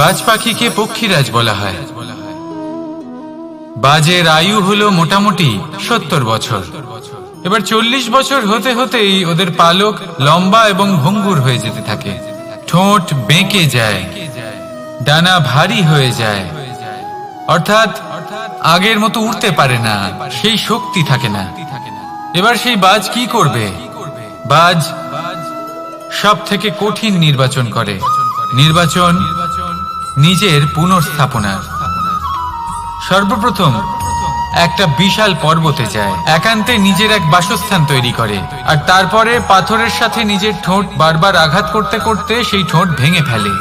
বাজ পাখিকে পক্ষীরাজ বলা হয়। বাজের আয়ু হলো মোটামুটি 70 বছর। এবার 40 বছর হতে হতেই ওদের পালক লম্বা এবং ভঙ্গুর হয়ে যেতে থাকে, ঠোঁট বেঁকে যায়, ডানা ভারী হয়ে যায়, অর্থাৎ আগের মতো উড়তে পারে না, সেই শক্তি থাকে না। এবার সেই বাজ কি করবে? বাজ সব থেকে কঠিন নির্বাচন করে, নির্বাচন নিজের পুনর্স্থাপনার। সর্বপ্রথম একটা বিশাল পর্বতে যায়, একান্তে নিজের এক বাসস্থান তৈরি করে, আর তারপরে পাথরের সাথে নিজের ঠোঁট বারবার আঘাত করতে করতে সেই ঠোঁট ভেঙে ফেলে।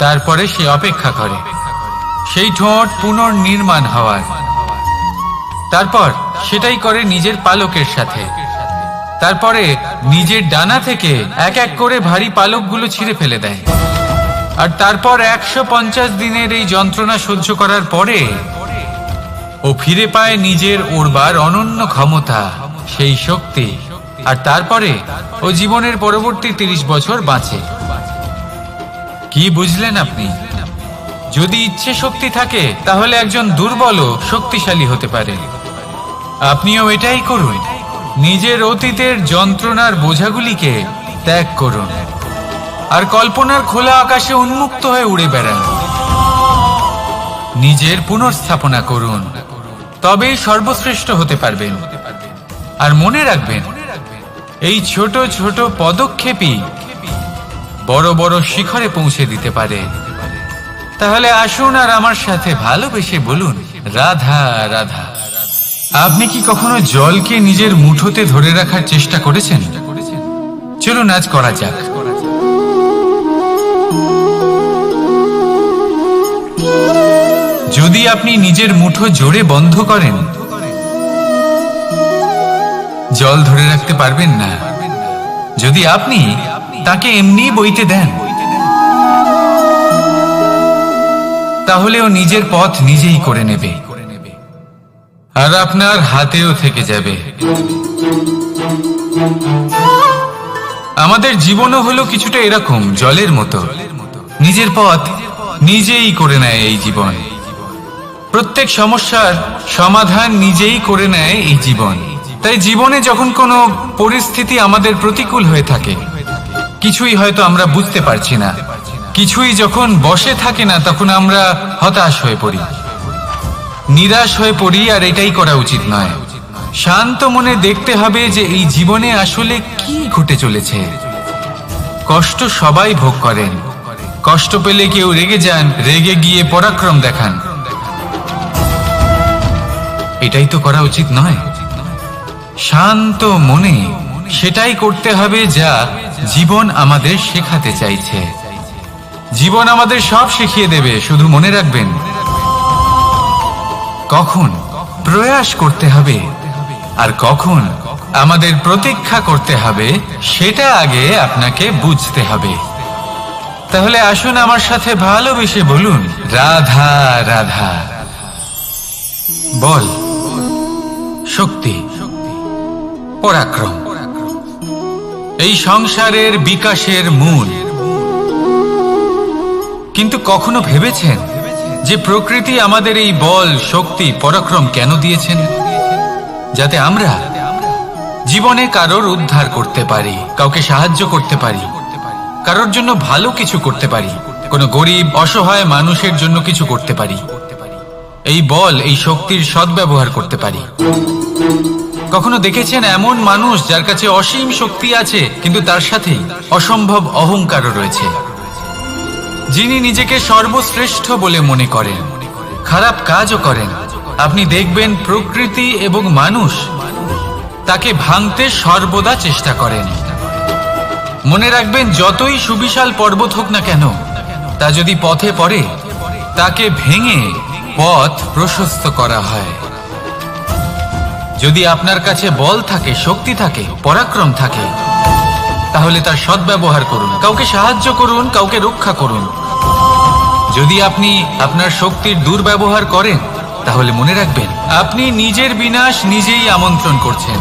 তারপরে সে অপেক্ষা করে সেই ঠোঁট পুনর্নির্মাণ হওয়ার। তারপর সেটাই করে নিজের পালকের সাথে। তারপরে নিজের ডানা থেকে এক এক করে ভারী পালকগুলো ছিঁড়ে ফেলে দেয়। আর তারপর 150 দিনের এই যন্ত্রণা সহ্য করার পরে ও ফিরে পায় নিজের ওড়বার অনন্য ক্ষমতা, সেই শক্তি। আর তারপরে ও জীবনের পরবর্তী 30 বছর বাঁচে। কি বুঝলেন আপনি? যদি ইচ্ছে শক্তি থাকে তাহলে একজন দুর্বলও শক্তিশালী হতে পারে। আপনিও এটাই করুন, নিজের অতীতের যন্ত্রণার বোঝাগুলিকে ত্যাগ করুন আর কল্পনার খোলা আকাশে উন্মুক্ত হয়ে উড়ে বেড়ান। নিজের পুনর্স্থাপনা করুন, তবেই সর্বশ্রেষ্ঠ হতে পারবেন। আর মনে রাখবেন, এই ছোট ছোট পদক্ষেপই বড় বড় শিখরে পৌঁছে দিতে পারে। তাহলে আসুন আর আমার সাথে ভালোবেসে বলুন, রাধা রাধা। আপনি কি কখনো জলকে নিজের মুঠোতে ধরে রাখার চেষ্টা করেছেন? চলুন আজ করা যাক। যদি আপনি নিজের মুঠো জোরে বন্ধ করেন, জল ধরে রাখতে পারবেন না। যদি আপনি তাকে এমনি বইতে দেন, তাহলে ও নিজের পথ নিজেই করে নেবে আর আপনার হাতেও থেকে যাবে। আমাদের জীবনও হলো কিছুটা এরকম, জলের মতো। নিজের পথ নিজেই করে নেয় এই জীবন। প্রত্যেক সমস্যার সমাধান নিজেই করে নেয় এই জীবন। তাই জীবনে যখন কোনো পরিস্থিতি আমাদের প্রতিকূল হয়ে থাকে, কিছুই হয়তো আমরা বুঝতে পারছি না, কিছুই যখন বসে থাকে না, তখন আমরা হতাশ হয়ে পড়ি, নিরাশ হয়ে পড়ি। আর এটাই করা উচিত নয়। শান্ত মনে দেখতে হবে যে এই জীবনে আসলে কি ঘটে চলেছে। কষ্ট সবাই ভোগ করেন। কষ্ট পেলে কেউ রেগে যান, রেগে গিয়ে পরাক্রম দেখান। এটাই তো করা উচিত নয়। শান্ত মনে সেটাই করতে হবে যা জীবন আমাদের শেখাতে চাইছে। জীবন আমাদের সব শিখিয়ে দেবে, শুধু মনে রাখবেন কখন প্রয়াস করতে হবে আর কখন আমাদের প্রতীক্ষা করতে হবে, সেটা আগে আপনাকে বুঝতে হবে। তাহলে আসুন আমার সাথে ভালোবেসে বলুন, রাধা রাধা। বল, শক্তি, পরাক্রম এই সংসারের বিকাশের মূল। কিন্তু কখনো ভেবেছেন যে প্রকৃতি আমাদের এই বল, শক্তি, পরাক্রম কেন দিয়েছেন? যাতে আমরা জীবনে কারোর উদ্ধার করতে পারি, কাউকে সাহায্য করতে পারি, কারোর জন্য ভালো কিছু করতে পারি, কোনো গরিব অসহায় মানুষের জন্য কিছু করতে পারি। এই বল, এই শক্তির সদ্ব্যবহার করতে পারি। কখনো দেখেছেন এমন মানুষ যার কাছে অসীম শক্তি আছে, কিন্তু তার সাথেই অসম্ভব অহংকারও রয়েছে, যিনি নিজেকে সর্বশ্রেষ্ঠ বলে মনে করেন, খারাপ কাজও করেন। আপনি দেখবেন প্রকৃতি এবং মানুষ তাকে ভাঙতে সর্বদা চেষ্টা করেন। মনে রাখবেন, যতই সুবিশাল পর্বত হোক না কেন, তা যদি পথে পড়ে, তাকে ভেঙে পথ প্রশস্ত করা হয়। যদি আপনার কাছে বল থাকে, শক্তি থাকে, পরাক্রম থাকে, তাহলে তার সদ্ব্যবহার করুন, কাউকে সাহায্য করুন, কাউকে রক্ষা করুন। যদি আপনি আপনার শক্তির দুর্ব্যবহার করেন, তাহলে মনে রাখবেন আপনি নিজের বিনাশ নিজেই আমন্ত্রণ করছেন।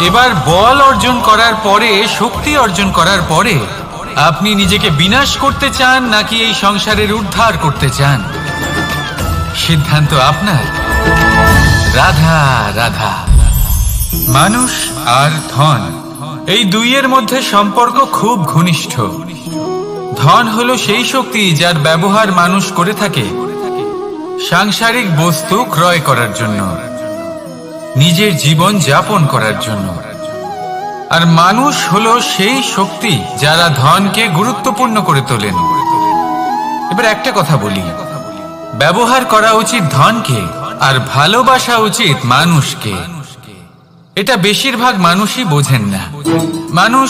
এবার বল অর্জন করার পরে, শক্তি অর্জন করার পরে আপনি নিজেকে বিনাশ করতে চান নাকি এই সংসারের উদ্ধার করতে চান? সিদ্ধান্ত আপনার। রাধা রাধা। মানুষ আর ধন, এই দুইয়ের মধ্যে সম্পর্ক খুব ঘনিষ্ঠ। ধন হলো সেই শক্তি যার ব্যবহার মানুষ করে থাকে সাংসারিক বস্তু ক্রয় করার জন্য, নিজের জীবন যাপন করার জন্য। আর মানুষ হলো সেই শক্তি যারা ধনকে গুরুত্বপূর্ণ করে তোলেন। এবার একটা কথা বলি, ব্যবহার করা উচিত ধনকে আর ভালোবাসা উচিত মানুষকে। এটা বেশিরভাগ মানুষই বোঝেন না। মানুষ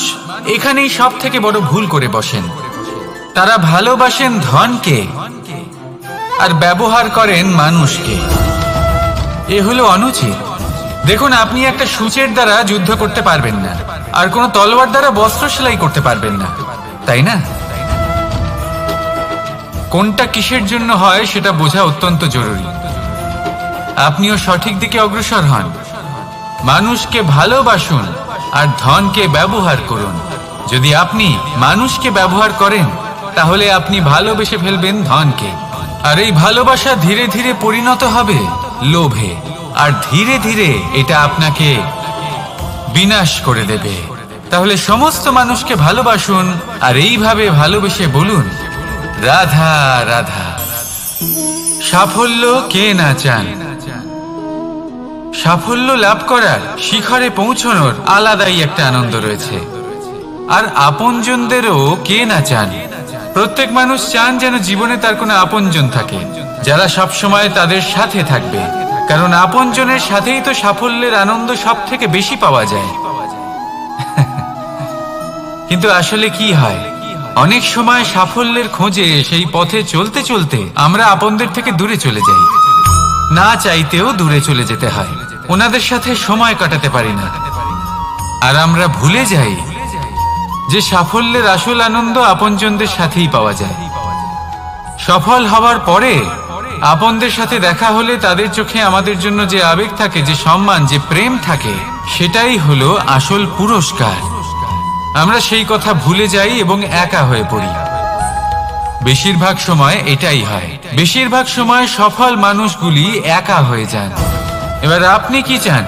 এখানেই সব থেকে বড় ভুল করে বসেন। তারা ভালোবাসেন ধনকে আর ব্যবহার করেন মানুষকে। এ হলো অনুচিত। দেখুন, আপনি একটা সূচের দ্বারা যুদ্ধ করতে পারবেন না, আর কোনো তলোয়ার দ্বারা বস্ত্র সেলাই করতে পারবেন না, তাই না? কোনটা কিসের জন্য হয় সেটা বোঝা অত্যন্ত জরুরি। আপনিও সঠিক দিকে অগ্রসর হন। মানুষকে ভালোবাসুন আর ধনকে ব্যবহার করুন। যদি আপনি মানুষকে ব্যবহার করেন তাহলে আপনি ভালোবেসে ফেলবেন ধনকে, আর এই ভালোবাসা ধীরে ধীরে পরিণত হবে লোভে, আর ধীরে ধীরে এটা আপনাকে বিনাশ করে দেবে। তাহলে সমস্ত মানুষকে ভালোবাসুন আর এইভাবে ভালোবেসে বলুন, রাধা রাধা। সাফল্য কে না চান? সাফল্য লাভ করার, শিখরে পৌঁছানোর আলাদাই একটা আনন্দ রয়েছে। আর আপনজনদেরও কে না চান? প্রত্যেক মানুষ চান যেন জীবনে তার কোনো আপনজন থাকে যারা সব সময় তাদের সাথে থাকবে, কারণ আপনজনের সাথেই তো সাফল্যের আনন্দ সব থেকে বেশি পাওয়া যায়। কিন্তু আসলে কি হয়, অনেক সময় সাফল্যের খোঁজে সেই পথে চলতে চলতে আমরা আপনদের থেকে দূরে চলে যাই। না চাইতেও দূরে চলে যেতে হয়, ওনাদের সাথে সময় কাটাতে পারি না। আর আমরা ভুলে যাই যে সাফল্যের আসল আনন্দ আপনজনদের সাথেই পাওয়া যায়। সফল হওয়ার পরে আপনদের সাথে দেখা হলে তাদের চোখে আমাদের জন্য যে আবেগ থাকে, যে সম্মান, যে প্রেম থাকে, সেটাই হলো আসল পুরস্কার। আমরা সেই কথা ভুলে যাই এবং একা হয়ে পড়ি। বেশিরভাগ সময় এটাই হয়। বেশিরভাগ সময় সফল মানুষগুলি একা হয়ে যান। এবার আপনি কি চান?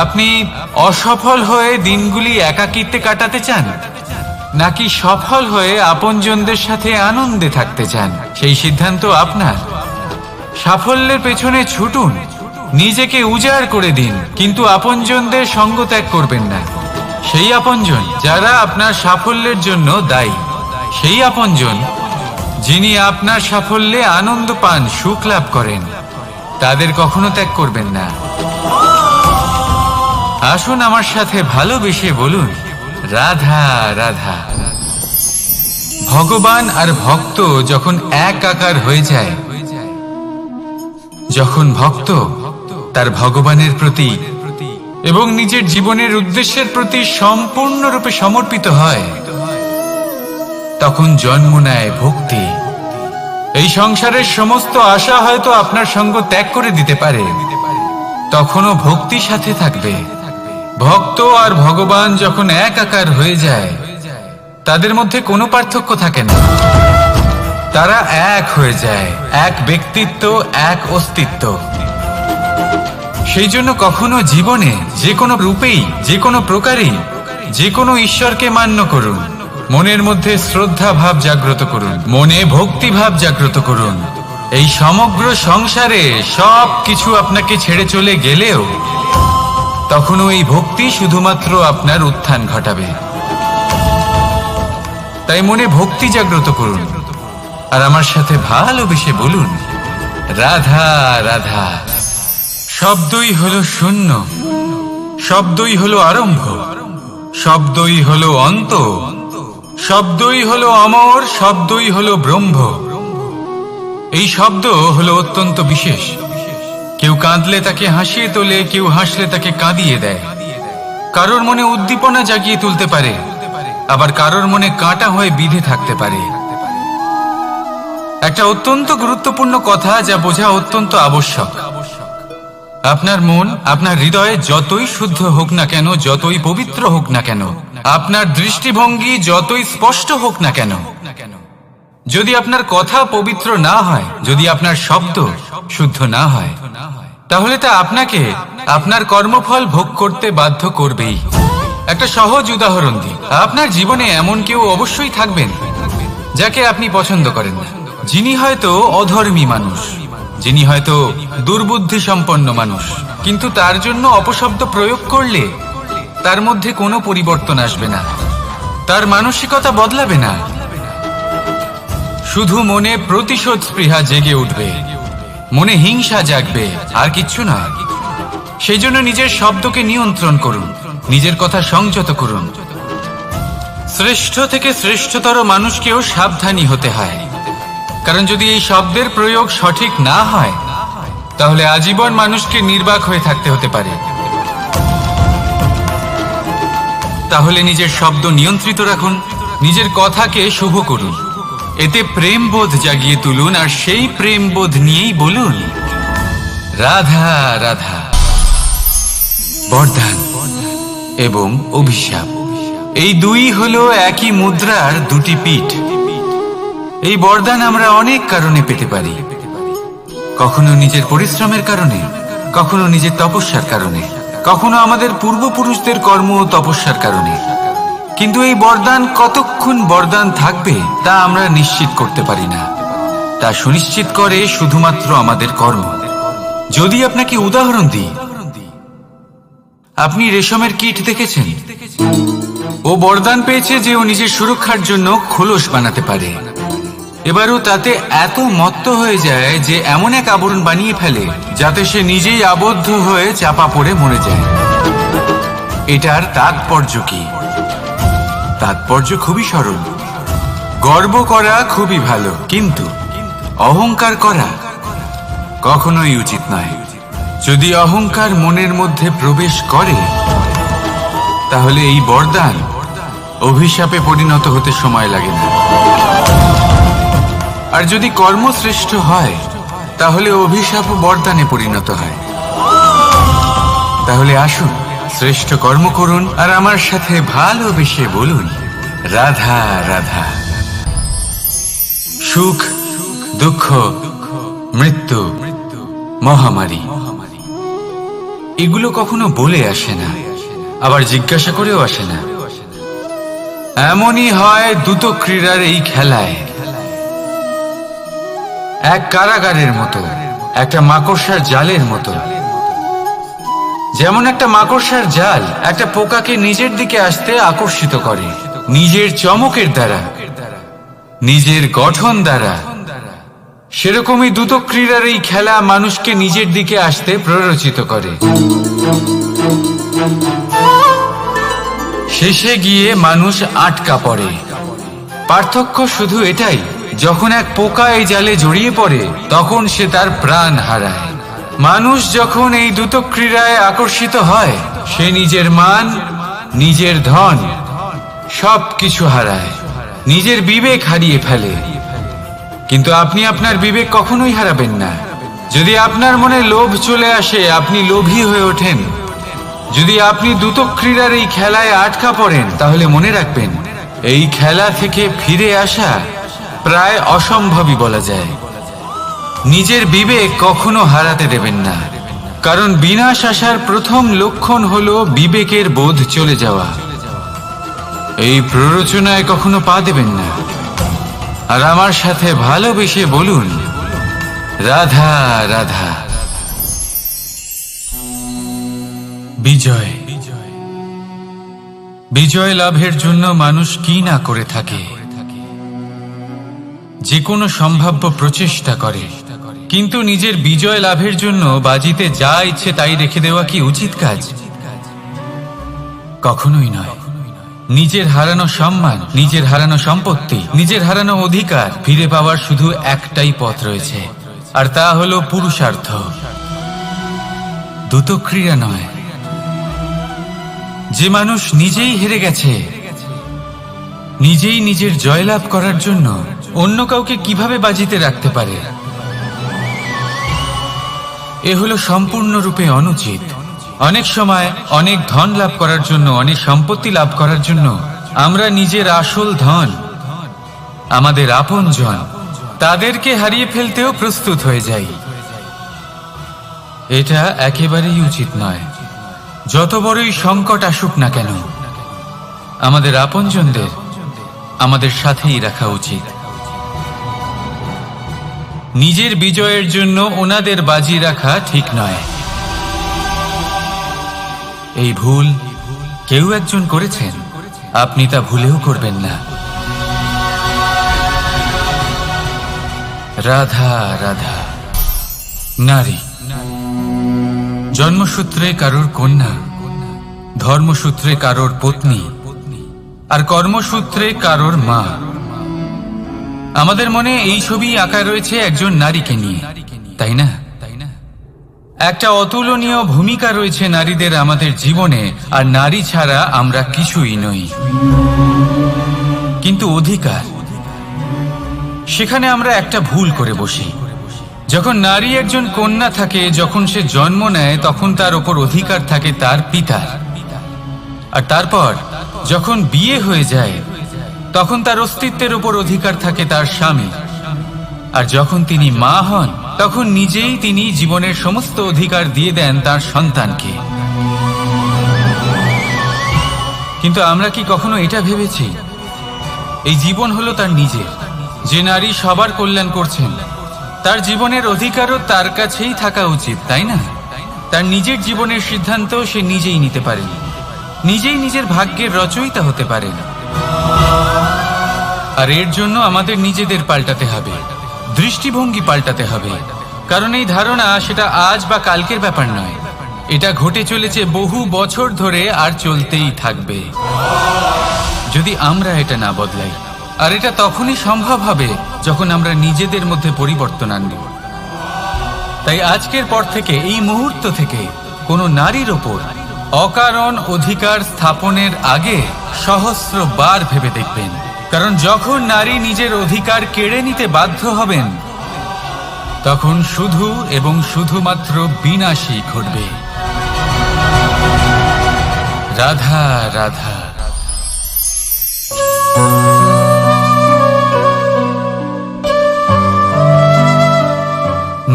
আপনি অসফল হয়ে দিনগুলি একাকিত্বে কাটাতে চান, নাকি সফল হয়ে আপনজনদের সাথে আনন্দে থাকতে চান? সেই সিদ্ধান্ত আপনার। সাফল্যের পেছনে ছুটুন, নিজেকে উজাড় করে দিন, কিন্তু আপনজনদের সঙ্গ ত্যাগ করবেন না। সেই আপনজন যারা আপনার সাফল্যের জন্য দায়ী, সেই আপনজন যিনি আপনার সাফল্যে আনন্দ পান, সুখ লাভ করেন, তাদের কখনো ত্যাগ করবেন না। আসুন আমার সাথে ভালোবেসে বলুন, রাধা রাধা। ভগবান আর ভক্ত যখন এক আকার হয়ে যায়, যখন ভক্ত তার ভগবানের প্রতি এবং নিজের জীবনের উদ্দেশ্যের প্রতি সম্পূর্ণরূপে সমর্পিত হয়, তখন জন্ম নেয় ভক্তি। এই সংসারের সমস্ত আশা হয়তো আপনার সঙ্গ ত্যাগ করে দিতে পারে, তখনও ভক্তি সাথে থাকবে। ভক্ত আর ভগবান যখন এক আকার হয়ে যায়, তাদের মধ্যে কোনো পার্থক্য থাকে না। তারা এক হয়ে যায়, এক ব্যক্তিত্ব, এক অস্তিত্ব। সেই জন্য কখনো জীবনে যে কোনো রূপেই, যে কোনো প্রকারেই, যে কোনো ঈশ্বরকে মান্য করুন। মনের মধ্যে শ্রদ্ধা ভাব জাগ্রত করুন, মনে ভক্তি ভাব জাগ্রত করুন। এই সমগ্র সংসারে সব কিছু আপনাকে ছেড়ে চলে গেলেও তখনও এই ভক্তি শুধুমাত্র আপনার উত্থান ঘটাবে। তাই মনে ভক্তি জাগ্রত করুন আর আমার সাথে ভালোবেসে বলুন, রাধা রাধা। শব্দই হলো শূন্য, শব্দই হলো আরম্ভ, শব্দই হলো অন্ত, শব্দই হলো অমর, শব্দই হলো ব্রহ্ম। এই শব্দ হলো অত্যন্ত বিশেষ। কেউ কাঁদলে তাকে হাসিয়ে তোলে, কেউ হাসলে তাকে কাঁদিয়ে দেয়। কারোর মনে উদ্দীপনা জাগিয়ে তুলতে পারে, আবার কারোর মনে কাঁটা হয়ে বিঁধে থাকতে পারে। একটা অত্যন্ত গুরুত্বপূর্ণ কথা যা বোঝা অত্যন্ত আবশ্যক। আপনার মন, আপনার হৃদয়ে যতই শুদ্ধ হোক না কেন, যতই পবিত্র হোক না কেন, আপনার দৃষ্টিভঙ্গি যতই স্পষ্ট হোক না কেন, যদি আপনার কথা পবিত্র না হয়, যদি আপনার শব্দ শুদ্ধ না হয়, তাহলে তা আপনাকে আপনার কর্মফল ভোগ করতে বাধ্য করবেই। একটা সহজ উদাহরণ দিই, আপনার জীবনে এমন কেউ অবশ্যই থাকবেন যাকে আপনি পছন্দ করেন না, যিনি হয়তো অধর্মী মানুষ, যিনি হয়তো দুর্বুদ্ধি সম্পন্ন মানুষ, কিন্তু তার জন্য অপশব্দ প্রয়োগ করলে তার মধ্যে কোনো পরিবর্তন আসবে না, তার মানসিকতা বদলাবে না, শুধু মনে প্রতিশোধ স্পৃহা জেগে উঠবে, মনে হিংসা জাগবে, আর কিচ্ছু না। সেই জন্য নিজের শব্দকে নিয়ন্ত্রণ করুন, নিজের কথা সংযত করুন। শ্রেষ্ঠ থেকে শ্রেষ্ঠতর মানুষকেও সাবধানী হতে হয়, কারণ যদি এই শব্দের প্রয়োগ সঠিক না হয়, তাহলে আজীবন মানুষকে নির্বাক হয়ে থাকতে হতে পারে। তাহলে নিজের শব্দ নিয়ন্ত্রিত রাখুন, নিজের কথাকে শুভ করুন, এতে প্রেমবোধ জাগিয়ে তুলুন, আর সেই প্রেমবোধ নিয়েই বলুন রাধা রাধা। বরদান এবং অভিশাপ, এই দুই হলো একই মুদ্রার দুটি পিঠ। এই বরদান আমরা অনেক কারণে পেতে পারি, কখনো নিজের পরিশ্রমের কারণে, কখনো নিজের তপস্যার কারণে, কখনো আমাদের পূর্বপুরুষদের কর্ম ও তপস্যার কারণে। কিন্তু এই বরদান কতক্ষণ বরদান থাকবে তা আমরা নিশ্চিত করতে পারি না, তা সুনিশ্চিত করে শুধুমাত্র আমাদের কর্ম। যদি আপনাকে উদাহরণ দিই, আপনি রেশমের কীট দেখেছেন? ও বরদান পেয়েছে যে ও নিজের সুরক্ষার জন্য খোলস বানাতে পারে। এবারও তাতে এত মত্ত হয়ে যায় যে এমন এক আবরণ বানিয়ে ফেলে যাতে সে নিজেই আবদ্ধ হয়ে চাপা পড়ে মরে যায়। এটার তাৎপর্য কি? তাৎপর্য খুবই সরল। গর্ব করা খুবই ভালো, কিন্তু অহংকার করা কখনোই উচিত নয়। যদি অহংকার মনের মধ্যে প্রবেশ করে, তাহলে এই বরদান অভিশাপে পরিণত হতে সময় লাগে না। আর যদি কর্মশ্রেষ্ঠ হয়, তাহলে অভিশাপ বরদানে পরিণত হয়। তাহলে আসুন শ্রেষ্ঠ কর্ম করুন, আর আমার সাথে ভালোবেসে বলুন রাধা রাধা। সুখ, দুঃখ, মৃত্যু, মহামারী, এগুলো কখনো বলে আসে না, আবার জিজ্ঞাসা করেও আসে না। এমনই হয় দ্রুত ক্রীড়ার এই খেলায়। এক কারাগারের মতো, একটা মাকড়সার জালের মতো। যেমন একটা মাকড়সার জাল একটা পোকাকে নিজের দিকে আসতে আকর্ষিত করে নিজের চমকের দ্বারা, নিজের গঠন দ্বারা, সেরকমই দ্রুত ক্রীড়ার এই খেলা মানুষকে নিজের দিকে আসতে প্ররোচিত করে। শেষে গিয়ে মানুষ আটকা পড়ে। পার্থক্য শুধু এটাই, যখন এক পোকা এই জালে জড়িয়ে পড়ে তখন সে তার প্রাণ হারায়। মানুষ যখন এই দ্রুত ক্রীড়ায় আকর্ষিত হয়, সে নিজের মান, নিজের ধন সবকিছু হারায়, নিজের বিবেক হারিয়ে ফেলে। কিন্তু আপনি আপনার বিবেক কখনোই হারাবেন না। যদি আপনার মনে লোভ চলে আসে, আপনি লোভী হয়ে ওঠেন। যদি আপনি দ্রুত ক্রীড়ার এই খেলায় আটকা পড়েন, তাহলে মনে রাখবেন এই খেলা থেকে ফিরে আসা প্রায় অসম্ভবই বলা যায়। নিজের বিবেক কখনো হারাতে দেবেন না, কারণ বিনাশ আসার প্রথম লক্ষণ হলো বিবেকের বোধ চলে যাওয়া। এই প্ররোচনায় কখনো পা দেবেন না। আর আমার সাথে ভালোবেসে বলুন রাধা রাধা। বিজয়, বিজয় লাভের জন্য মানুষ কি না করে থাকে, যে কোনো সম্ভাব্য প্রচেষ্টা করে। কিন্তু নিজের বিজয় লাভের জন্য বাজিতে যা ইচ্ছে তাই রেখে দেওয়া কি উচিত কাজ? কখনোই নয়। নিজের হারানো সম্মান, নিজের হারানো সম্পত্তি, নিজের হারানো অধিকার ফিরে পাওয়ার শুধু একটাই পথ রয়েছে, আর তা হলো পুরুষার্থ, দ্রুত ক্রীড়া নয়। যে মানুষ নিজেই হেরে গেছে, নিজেই নিজের জয়লাভ করার জন্য অন্য কাউকে কিভাবে বাজিতে রাখতে পারে? এ হলো সম্পূর্ণরূপে অনুচিত। অনেক সময় অনেক ধন লাভ করার জন্য, অনেক সম্পত্তি লাভ করার জন্য আমরা নিজের আসল ধন, আমাদের আপনজন, তাদেরকে হারিয়ে ফেলতেও প্রস্তুত হয়ে যাই। এটা একেবারেই উচিত নয়। যত বড়ই সংকট আসুক না কেন, আমাদের আপনজনদের আমাদের সাথেই রাখা উচিত। নিজের বিজয়ের জন্য ওনাদের বাজি রাখা ঠিক নয়। এই ভুল কেউ একজন করেছেন, আপনি তা ভুলেও করবেন না। রাধা রাধা। নারী জন্মসূত্রে কারোর কন্যা, ধর্মসূত্রে কারোর পত্নী, আর কর্মসূত্রে কারোর মা। আমাদের মনে এই ছবি আঁকা রয়েছে একজন নারীকে নিয়ে, তাই না? একটা অতুলনীয় ভূমিকা রয়েছে নারীদের আমাদের জীবনে, আর নারী ছাড়া আমরা কিছুই নই। কিন্তু অধিকার, সেখানে আমরা একটা ভুল করে বসি। যখন নারী একজন কন্যা থাকে, যখন সে জন্ম নেয়, তখন তার ওপর অধিকার থাকে তার পিতার। আর তারপর যখন বিয়ে হয়ে যায়, তখন তার অস্তিত্বের উপর অধিকার থাকে তার স্বামী। আর যখন তিনি মা হন, তখন নিজেই তিনি জীবনের সমস্ত অধিকার দিয়ে দেন তার সন্তানকে। কিন্তু আমরা কি কখনো এটা ভেবেছি এই জীবন হলো তার নিজের? যে নারী সবার কল্যাণ করছেন, তার জীবনের অধিকারও তার কাছেই থাকা উচিত, তাই না? তার নিজের জীবনের সিদ্ধান্ত সে নিজেই নিতে পারেন, নিজেই নিজের ভাগ্যের রচয়িতা হতে পারেন। আর এর জন্য আমাদের নিজেদের পাল্টাতে হবে, দৃষ্টিভঙ্গি পাল্টাতে হবে। কারণ এই ধারণা সেটা আজ বা কালকের ব্যাপার নয়, এটা ঘটে চলেছে বহু বছর ধরে, আর চলতেই থাকবে যদি আমরা এটা না বদলাই। আর এটা তখনই সম্ভব হবে যখন আমরা নিজেদের মধ্যে পরিবর্তন আনব। তাই আজকের পর থেকে, এই মুহূর্ত থেকে, কোনো নারীর ওপর অকারণ অধিকার স্থাপনের আগে সহস্রবার ভেবে দেখবেন। কারণ যখন নারী নিজের অধিকার কেড়ে নিতে বাধ্য হবেন, তখন শুধু এবং শুধুমাত্র বিনাশই ঘটবে। রাধা রাধা।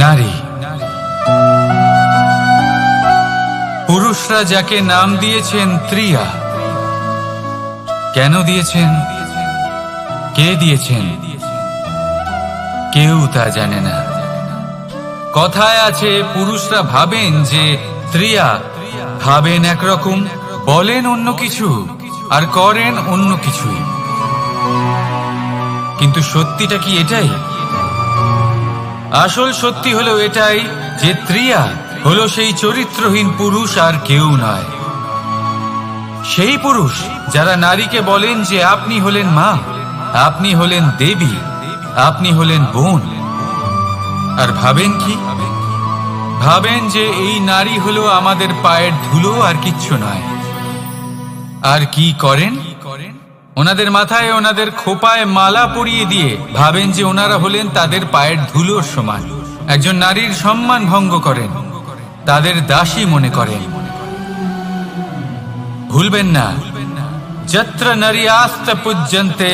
নারী, পুরুষরা যাকে নাম দিয়েছেন ত্রিয়া, কেন দিয়েছেন, কে দিয়েছেন, কেউ তা জানে না। কথায় আছে, পুরুষরা ভাবেন যে ত্রিয়া, ভাবেন একরকম, বলেন অন্য কিছু, আর করেন অন্য কিছুই। কিন্তু সত্যিটা কি এটাই? আসল সত্যি হলো এটাই যে ত্রিয়া হলো সেই চরিত্রহীন পুরুষ, আর কেউ নয়। সেই পুরুষ যারা নারীকে বলেন যে আপনি হলেন মা, আপনি হলেন দেবী, আপনি হলেন বোন। আর ভাবেন কি? ভাবেন যে এই নারী হলো আমাদের পায়ের ধুলো, আর কিচ্ছু নয়। আর কি করেন? ওনাদের মাথায়, ওনাদের খোপায় মালা পরিয়ে দিয়ে ভাবেন যে ওনারা হলেন তাদের পায়ের ধুলোর সমান। একজন নারীর সম্মান ভঙ্গ করেন, তাদের দাসী মনে করেন। ভুলবেন না, যত্র নারীয়াস্ত পূজ্যন্তে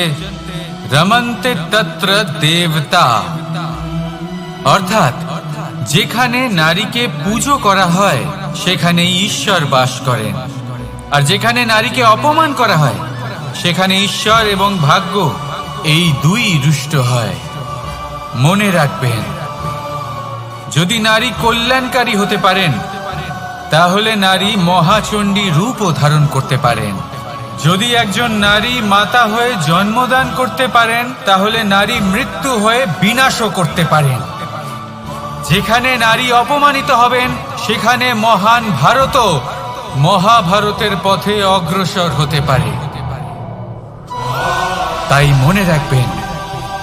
রমন্তে তত্র দেবতা। অর্থাৎ যেখানে নারীকে পুজো করা হয়, সেখানে ঈশ্বর বাস করেন। আর যেখানে নারীকে অপমান করা হয়, সেখানে ঈশ্বর এবং ভাগ্য এই দুই রুষ্ট হয়। মনে রাখবেন, যদি নারী কল্যাণকারী হতে পারেন, তাহলে নারী মহাচণ্ডী রূপও ধারণ করতে পারেন। যদি একজন নারী মাতা হয়ে জন্মদান করতে পারেন, তাহলে নারী মৃত্যু হয়ে বিনাশও করতে পারেন। যেখানে নারী অপমানিত হবেন, সেখানে মহান ভারতও মহাভারতের পথে অগ্রসর হতে পারে। তাই মনে রাখবেন,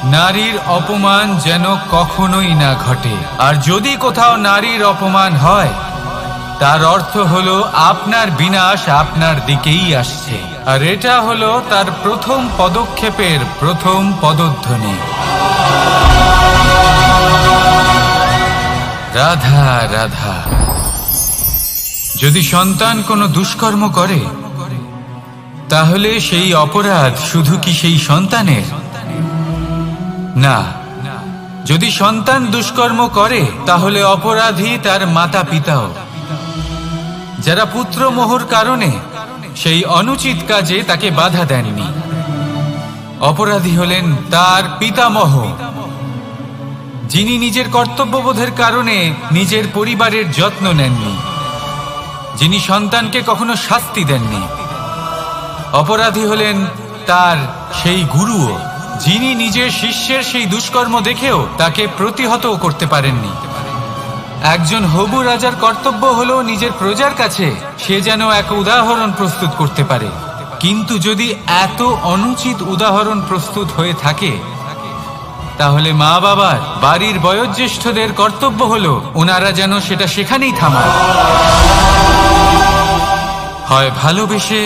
নারীর অপমান যেন কখনোই না ঘটে। আর যদি কোথাও নারীর অপমান হয়, তার অর্থ হলো আপনার বিনাশ আপনার দিকেই আসছে। আর এটা হলো তার প্রথম পদক্ষেপের প্রথম পদধ্বনি। রাধা রাধা। যদি সন্তান কোনো দুষ্কর্ম করে তাহলে সেই অপরাধ শুধু কি সেই সন্তানের? না, যদি সন্তান দুষ্কর্ম করে তাহলে অপরাধী তার মাতা পিতাও, যারা পুত্র মোহর কারণে সেই অনুচিত কাজে তাকে বাধা দেননি। অপরাধী হলেন তার পিতামহ, যিনি নিজের কর্তব্যবোধের কারণে নিজের পরিবারের যত্ন নেননি, যিনি সন্তানকে কখনো শাস্তি দেননি। অপরাধী হলেন তার সেই গুরুও, যিনি নিজের শিষ্যের সেই দুষ্কর্ম দেখেও তাকে প্রতিহত করতে পারেননি। একজন হবু রাজার কর্তব্য হলো নিজের প্রজার কাছে সে যেন এক উদাহরণ প্রস্তুত করতে পারে, কিন্তু যদি এত অনুচিত উদাহরণ প্রস্তুত হয়ে থাকে তাহলে মা বাবার, বাড়ির বয়োজ্যেষ্ঠদের কর্তব্য হলো ওনারা যেন সেটা সেখানেই থামায়, হয় ভালোবেসে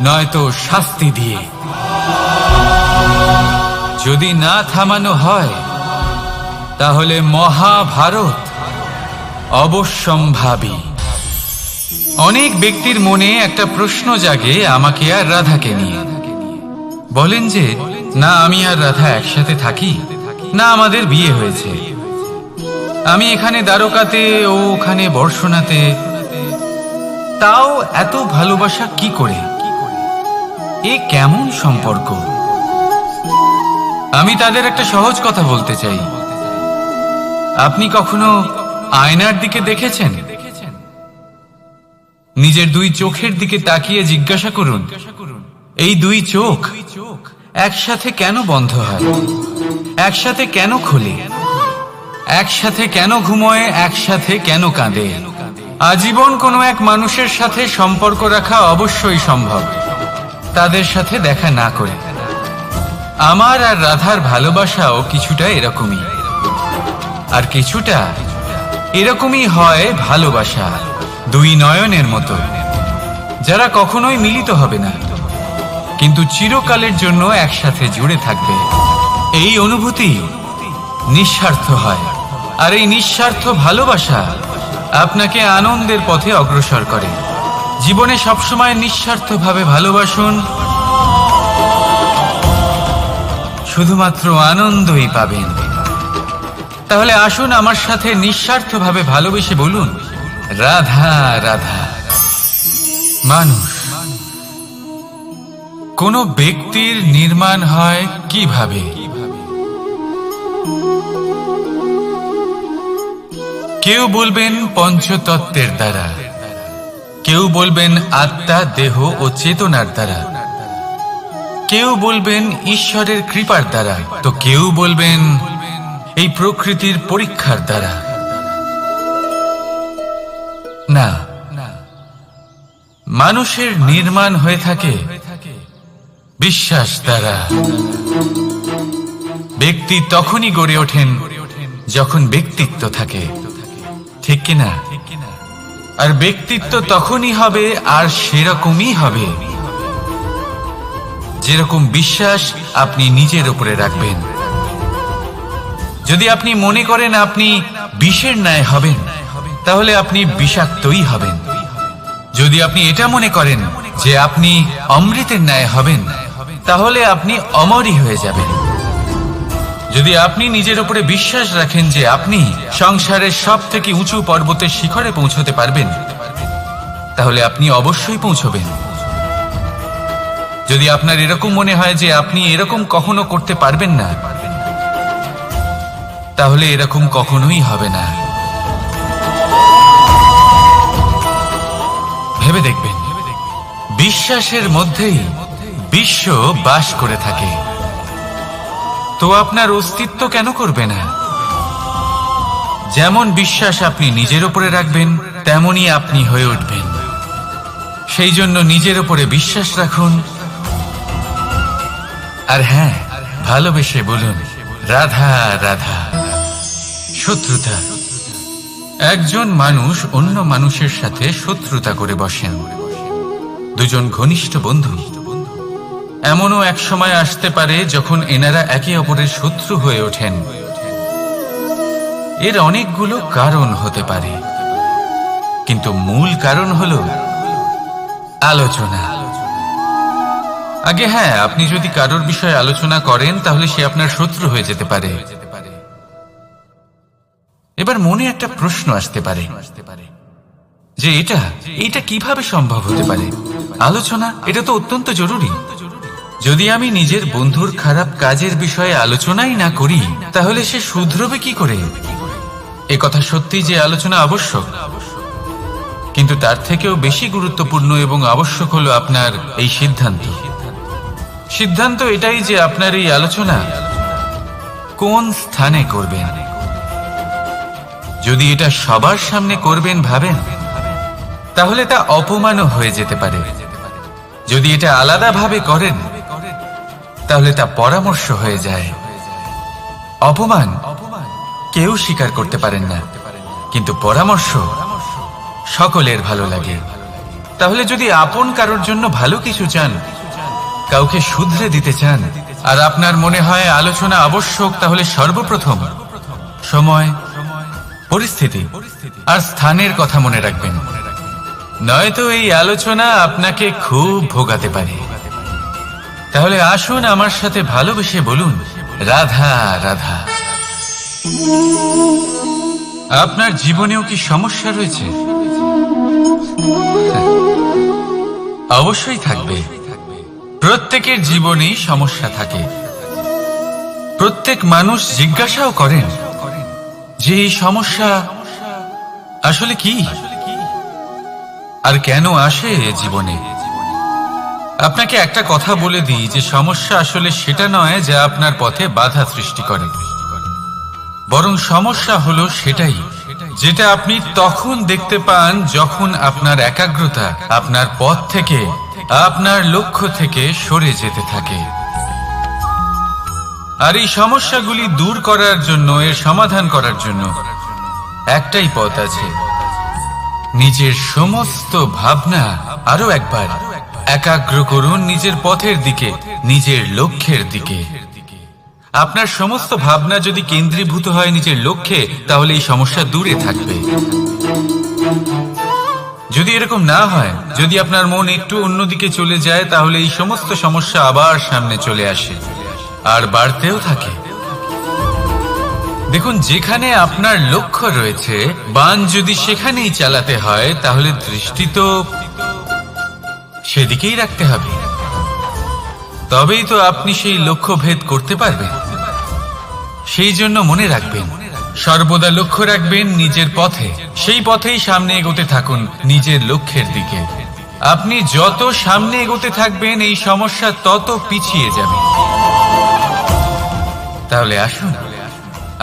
নয়তো শাস্তি দিয়ে। যদি না থামানো হয় তাহলে মহাভারত অবশ্যম্ভাবী। অনেক ব্যক্তির মনে একটা প্রশ্ন জাগে আমাকে আর রাধাকে নিয়ে। বলেন যে না আমি আর রাধা একসাথে থাকি, না আমাদের বিয়ে হয়েছে, আমি এখানে দ্বারকাতে ও ওখানে বর্ষণাতে, তাও এত ভালোবাসা কি করে? এ কেমন সম্পর্ক? আমি তাদের একটা সহজ কথা বলতে চাই। আপনি কখনো আয়নার দিকে দেখেছেন? নিজের দুই চোখের দিকে তাকিয়ে জিজ্ঞাসা করুন, এই দুই চোখ একসাথে কেন বন্ধ হয়, একসাথে কেন খোলে, একসাথে কেন ঘুমোয়, একসাথে কেন কাঁদে? আজীবন কোনো এক মানুষের সাথে সম্পর্ক রাখা অবশ্যই সম্ভব, তাদের সাথে দেখা না করে। আমার আর রাধার ভালোবাসাও কিছুটা এরকমই, আর কিছুটা এরকমই হয় ভালোবাসা দুই নয়নের মতো, যারা কখনোই মিলিত হবে না কিন্তু চিরকালের জন্য একসাথে জুড়ে থাকবে। এই অনুভূতি নিঃস্বার্থ হয়, আর এই নিঃস্বার্থ ভালোবাসা আপনাকে আনন্দের পথে অগ্রসর করে। জীবনে সবসময় নিঃস্বার্থভাবে ভালোবাসুন, শুধুমাত্র আনন্দই পাবেন। তাহলে আসুন আমার সাথে নিঃস্বার্থভাবে ভালোবেসে বলুন, রাধা রাধা। মানুষ, কোন ব্যক্তির নির্মাণ হয় কিভাবে? কেউ বলবেন পঞ্চতত্ত্বের দ্বারা, কেউ বলবেন আত্মা, দেহ ও চেতনার দ্বারা, কেউ বলবেন ঈশ্বরের কৃপার দ্বারা, তো কেউ বলবেন এই প্রকৃতির পরীক্ষার দ্বারা। না, মানুষের নির্মাণ হয়ে থাকে বিশ্বাস দ্বারা। ব্যক্তি তখনই গড়ে ওঠেন যখন ব্যক্তিত্ব থাকে, ঠিক কিনা? আর ব্যক্তিত্ব তখনই হবে আর সেরকমই হবে যেরকম বিশ্বাস আপনি নিজের উপরে রাখবেন। যদি আপনি মনে করেন আপনি বিষের ন্যায় হবেন তাহলে আপনি বিষাক্তই হবেন। যদি আপনি এটা মনে করেন যে আপনি অমৃতের ন্যায় হবেন তাহলে আপনি অমরই হয়ে যাবেন। যদি আপনি নিজের উপরে বিশ্বাস রাখেন যে আপনি সংসারের সব থেকে উঁচু পর্বতের শিখরে পৌঁছতে পারবেন তাহলে আপনি অবশ্যই পৌঁছবেন। যদি আপনার এরকম মনে হয় যে আপনি এরকম কখনো করতে পারবেন না তাহলে এরকম কখনোই হবে না। ভেবে দেখবেন, বিশ্বাসের মধ্যেই বিশ্ব বাস করে থাকে, তো আপনার অস্তিত্ব কেন করবে না? যেমন বিশ্বাস আপনি নিজের উপরে রাখবেন তেমনই আপনি হয়ে উঠবেন। সেই জন্য নিজের উপরে বিশ্বাস রাখুন, আর হ্যাঁ, ভালোবেসে বলুন রাধা রাধা। শত্রুতা, একজন মানুষ অন্য মানুষের সাথে শত্রুতা করে বসেন। দুজন ঘনিষ্ঠ বন্ধু, এমনও এক সময় আসতে পারে যখন এনারা একে অপরের শত্রু হয়ে ওঠেন। এর অনেকগুলো কারণ হতে পারে, কিন্তু মূল কারণ হলো আলোচনা। আগে হ্যাঁ, আপনি যদি কারোর বিষয়ে আলোচনা করেন তাহলে সে আপনার শত্রু হয়ে যেতে পারে। এবার মনে একটা প্রশ্ন আসতে পারে যে এটা কিভাবে সম্ভব হতে পারে? আলোচনা এটা তো অত্যন্ত জরুরি। যদি আমি নিজের বন্ধুর খারাপ কাজের বিষয়ে আলোচনাই না করি তাহলে সে শুধরবে কি করে? এ কথা সত্যি যে আলোচনা আবশ্যক, কিন্তু তার থেকেও বেশি গুরুত্বপূর্ণ এবং আবশ্যক হলো আপনার এই সিদ্ধান্ত এটাই যে আপনার এই আলোচনা কোন স্থানে করবেন। যদি এটা সবার সামনে করবেন ভাবেন, তাহলে তা অপমানও হয়ে যেতে পারে। যদি এটা আলাদাভাবে করেন তাহলে তা পরামর্শ হয়ে যায়। অপমান কেউ স্বীকার করতে পারেন না, কিন্তু পরামর্শ সকলের ভালো লাগে। তাহলে যদি আপন কারোর জন্য ভালো কিছু চান, কাউকে শুধরে দিতে চান, আর আপনার মনে হয় আলোচনা আবশ্যক, তাহলে সর্বপ্রথম সময়, পরিস্থিতি আর স্থানের কথা মনে রাখবেন, নয়তো এই আলোচনা আপনাকে খুব ভোগাতে পারে। তাহলে আসুন আমার সাথে ভালোবেসে বলুন, রাধা রাধা। আপনার জীবনেও কি সমস্যা রয়েছে? অবশ্যই থাকবে। প্রত্যেকের জীবনেই সমস্যা থাকে। প্রত্যেক মানুষ জিজ্ঞাসাও করেন যে এই সমস্যা আসলে কি আর কেন আসে জীবনে। আপনাকে একটা কথা বলে দিই যে সমস্যা আসলে সেটা নয় যা আপনার পথে বাধা সৃষ্টি করে, বরং সমস্যা হলো সেটাই যেটা আপনি তখন দেখতে পান যখন আপনার একাগ্রতা আপনার পথ থেকে, আপনার লক্ষ্য থেকে সরে যেতে থাকে। আর এই সমস্যাগুলি দূর করার জন্য, এর সমাধান করার জন্য একটাই পথ আছে, নিজের সমস্ত ভাবনা আরো একবার একাগ্র করুন নিজের পথের দিকে, নিজের লক্ষ্যের দিকে। আপনার সমস্ত ভাবনা যদি কেন্দ্রীভূত হয় নিজের লক্ষ্যে, তাহলে এই সমস্যা দূরে থাকবে। যদি এরকম না হয়, যদি আপনার মন একটু অন্যদিকে চলে যায়, তাহলে এই সমস্ত সমস্যা আবার সামনে চলে আসে আর বাড়তেও থাকে। দেখুন, যেখানে আপনার লক্ষ্য রয়েছে, বাণ যদি সেখানেই চালাতে হয়, তাহলে দৃষ্টি তো সেদিকেই রাখতে হবে। তবেই তো আপনি সেই লক্ষ্য ভেদ করতে পারবেন। সেই জন্য মনে রাখবেন, সর্বদা লক্ষ্য রাখবেন নিজের পথে, সেই পথেই সামনে এগোতে থাকুন নিজের লক্ষ্যের দিকে। আপনি যত সামনে এগোতে থাকবেন এই সমস্যা তত পিছিয়ে যাবে। তাহলে আসুন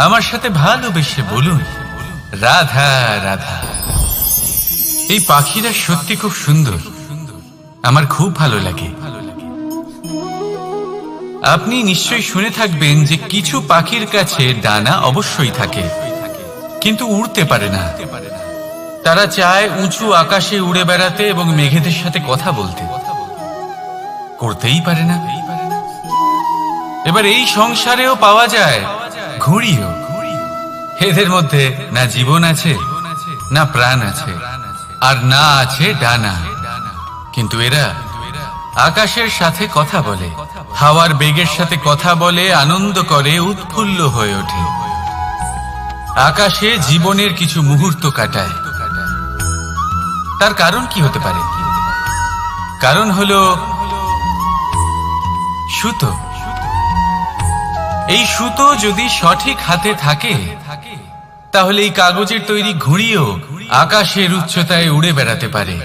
আমার সাথে ভালোবেসে বলুন, রাধা রাধা। এই পাখিরা সত্যি খুব সুন্দর, আমার খুব ভালো লাগে। আপনি নিশ্চয়ই শুনে থাকবেন যে কিছু পাখির কাছে ডানা অবশ্যই থাকে, কিন্তু উড়তে পারে না। তারা চায় উঁচু আকাশে উড়ে বেড়াতে এবং মেঘেদের সাথে কথা বলতে, করতেই পারে না। এবার এই সংসারেও পাওয়া যায় ঘুড়িও। এদের মধ্যে না জীবন আছে, না প্রাণ আছে, আর না আছে ডানা, কিন্তু এরা আকাশের সাথে কথা বলে, হাওয়ার বেগের সাথে কথা বলে, আনন্দ করে, উৎফুল্ল হয়ে ওঠে, আকাশে জীবনের কিছু মুহূর্ত কাটায়। তার কারণ কি হতে পারে? কারণ হলো সুতো। এই সুতো যদি সঠিক হাতে থাকে, তাহলে এই কাগজের তৈরি ঘুড়িও আকাশের উচ্চতায় উড়ে বেড়াতে পারে।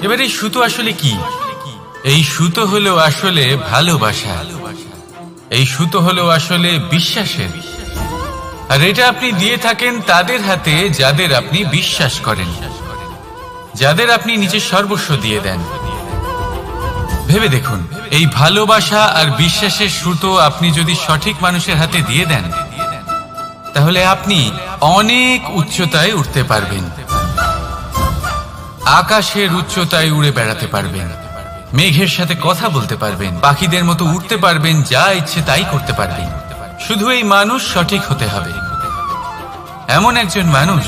এবার এই সুতো আসলে কি? এই সুতো হলো আসলে ভালোবাসা, এই সুতো হলো আসলে বিশ্বাসের। আর এটা আপনি দিয়ে থাকেন তাদের হাতে যাদের আপনি বিশ্বাস করেন, যাদের আপনি নিজের সর্বস্ব দিয়ে দেন। ভেবে দেখুন, এই ভালোবাসা আর বিশ্বাসের সুতো আপনি যদি সঠিক মানুষের হাতে দিয়ে দেন, তাহলে আপনি অনেক উচ্চতায় উঠতে পারবেন, আকাশের উচ্চতায় উড়ে বেড়াতে পারবেন, মেঘের সাথে কথা বলতে পারবেন, পাখিদের মতো উঠতে পারবেন, যা ইচ্ছে তাই করতে পারবেন। শুধু এই মানুষ সঠিক হতে হবে। এমন একজন মানুষ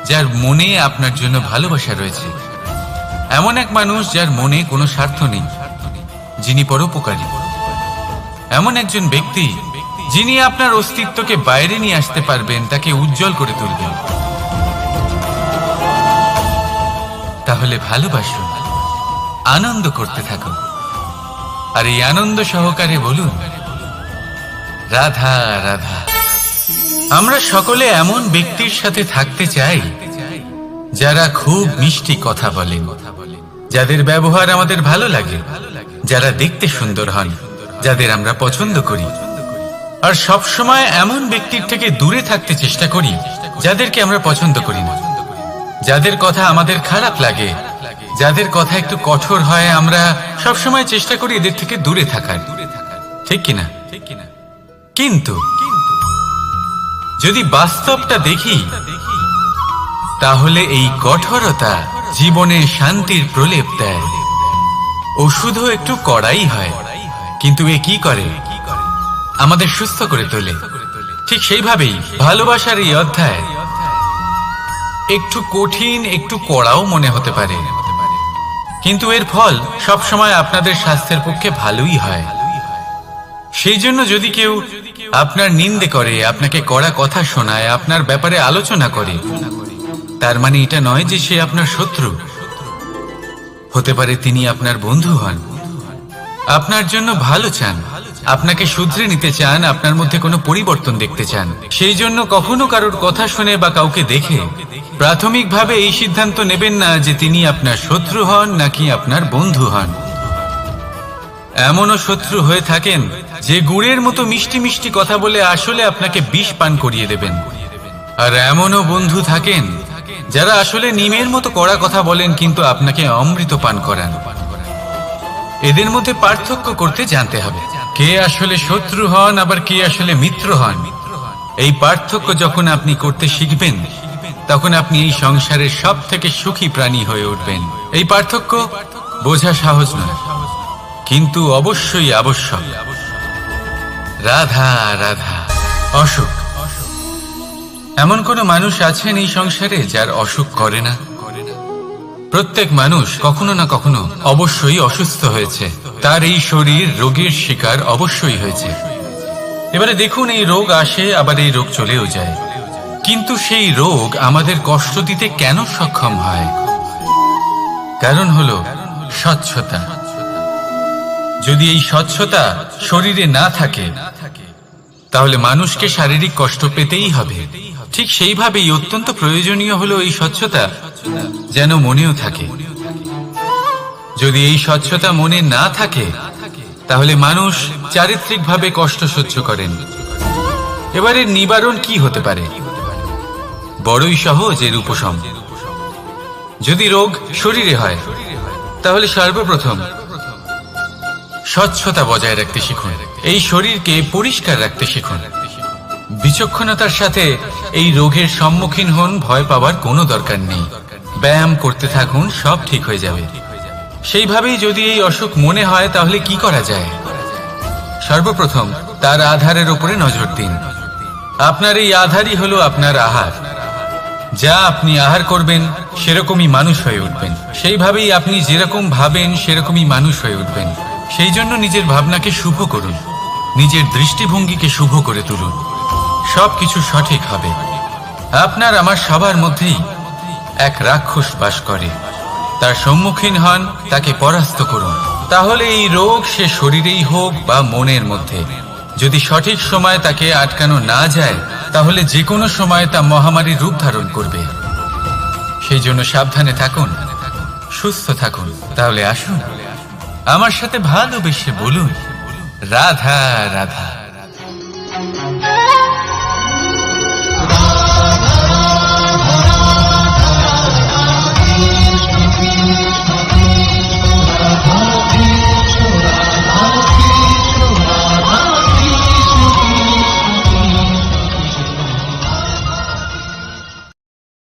যার মনে আপনার জন্য ভালোবাসা রয়েছে, এমন এক মানুষ যার মনে কোনো স্বার্থ নেই, যিনি পরোপকারী, এমন একজন ব্যক্তি যিনি আপনার অস্তিত্বকে বাইরে নিয়ে আসতে পারবেন, তাকে উজ্জ্বল করে তুলবেন। তাহলে ভালোবাসুন, আনন্দ করতে থাকুন, আর এই আনন্দ সহকারে বলুন রাধা রাধা। আমরা সকলে এমন ব্যক্তির সাথে থাকতে চাই যারা খুব মিষ্টি কথা বলেন, যাদের ব্যবহার আমাদের ভালো লাগে, যারা দেখতে সুন্দর হন, যাদের আমরা পছন্দ করি। আর সব সময় এমন ব্যক্তির থেকে দূরে থাকতে চেষ্টা করি যাদেরকে আমরা পছন্দ করি না, যাদের কথা আমাদের খারাপ লাগে, যাদের কথা একটু কঠোর হয়। আমরা সব সময় চেষ্টা করি এদের থেকে দূরে থাকার, ঠিক কিনা? কিন্তু যদি বাস্তবটা দেখি, তাহলে এই কঠোরতা জীবনে শান্তির প্রলেপ দেয়। ওষুধও একটু কড়াই হয়, কিন্তু এ কি করে? আমাদের সুস্থ করে তোলে। ঠিক সেইভাবেই ভালোবাসার এই অধ্যায় একটু কঠিন, একটু কড়াও মনে হতে পারে, কিন্তু এর ফল সবসময় আপনাদের স্বাস্থ্যের পক্ষে ভালোই হয়। সেই জন্য যদি কেউ আপনার নিন্দে করে, আপনাকে কড়া কথা শোনায়, আপনার ব্যাপারে আলোচনা করে, তার মানে এটা নয় যে সে আপনার শত্রু। হতে পারে তিনি আপনার বন্ধু হন, আপনার জন্য ভালো চান, আপনাকে শুধরে নিতে চান, আপনার মধ্যে কোনো পরিবর্তন দেখতে চান। সেই জন্য কখনো কারোর কথা শুনে বা কাউকে দেখে প্রাথমিকভাবে এই সিদ্ধান্ত নেবেন না যে তিনি আপনার শত্রু হন নাকি আপনার বন্ধু হন। এমনও শত্রু হয়ে থাকেন যে গুড়ের মতো মিষ্টি মিষ্টি কথা বলে আসলে আপনাকে বিষ পান করিয়ে দেবেন। আর এমনও বন্ধু থাকেন যারা আসলে নিমের মতো কড়া কথা বলেন কিন্তু আপনাকে অমৃত পান করান। এদের মধ্যে পার্থক্য করতে জানতে হবে, কে আসলে শত্রু হন আবার কে আসলে মিত্র হন। এই পার্থক্য যখন আপনি করতে শিখবেন, তখন আপনি এই সংসারের সব থেকে সুখী প্রাণী হয়ে উঠবেন। এই পার্থক্য বোঝা সহজ নয়, কিন্তু অবশ্যই আবশ্যক। রাধা রাধা। অসুখ। এমন কোন মানুষ আছেন এই সংসারে যার অসুখ করে না? প্রত্যেক মানুষ কখনো না কখনো অবশ্যই অসুস্থ হয়েছে, তার এই শরীর রোগের শিকার অবশ্যই হয়েছে। এবারে দেখুন, এই রোগ আসে আবার এই রোগ চলেও যায়, কিন্তু সেই রোগ আমাদের কষ্ট দিতে কেন সক্ষম হয়? কারণ হলো স্বচ্ছতা। যদি এই স্বচ্ছতা শরীরে না থাকে, তাহলে মানুষকে শারীরিক কষ্ট পেতেই হবে। ঠিক সেইভাবেই অত্যন্ত প্রয়োজনীয় হলো এই স্বচ্ছতা যেন মনেও থাকে। যদি এই স্বচ্ছতা মনে না থাকে, তাহলে মানুষ চারিত্রিকভাবে কষ্ট সহ্য করেন। এবারে নিবারণ কি হতে পারে? বড়ই সহজ এর উপশম। যদি রোগ শরীরে হয়, তাহলে সর্বপ্রথম স্বচ্ছতা বজায় রাখতে শিখুন, এই শরীরকে পরিষ্কার রাখতে শিখুন। বিচক্ষণতার সাথে এই রোগের সম্মুখীন হন, ভয় পাওয়ার কোনো দরকার নেই। ব্যায়াম করতে থাকুন, সব ঠিক হয়ে যাবে। সেইভাবেই যদি এই অসুখ মনে হয়, তাহলে কি করা যায়? সর্বপ্রথম তার আধারের উপরে নজর দিন। আপনার এই আধারই হলো আপনার আহার। যা আপনি আহার করবেন সেরকমই মানুষ হয়ে উঠবেন। সেইভাবেই আপনি যেরকম ভাবেন সেরকমই মানুষ হয়ে উঠবেন। সেই জন্য নিজের ভাবনাকে শুভ করুন, নিজের দৃষ্টিভঙ্গিকে শুভ করে তুলুন, সবকিছু সঠিক হবে। আপনার আমার সবার মধ্যেই এক রাক্ষস বাস করে, তার সম্মুখীন হন, তাকে পরাস্ত করুন। তাহলে এই রোগ সে শরীরেই হোক বা মনের মধ্যে, যদি সঠিক সময় তাকে আটকানো না যায়, তাহলে যে কোনো সময় তা মহামারীর রূপ ধারণ করবে। সেই জন্য সাবধানে থাকুন, সুস্থ থাকুন। তাহলে আসুন আমার সাথে ভালোবেসে বলুন রাধা রাধা।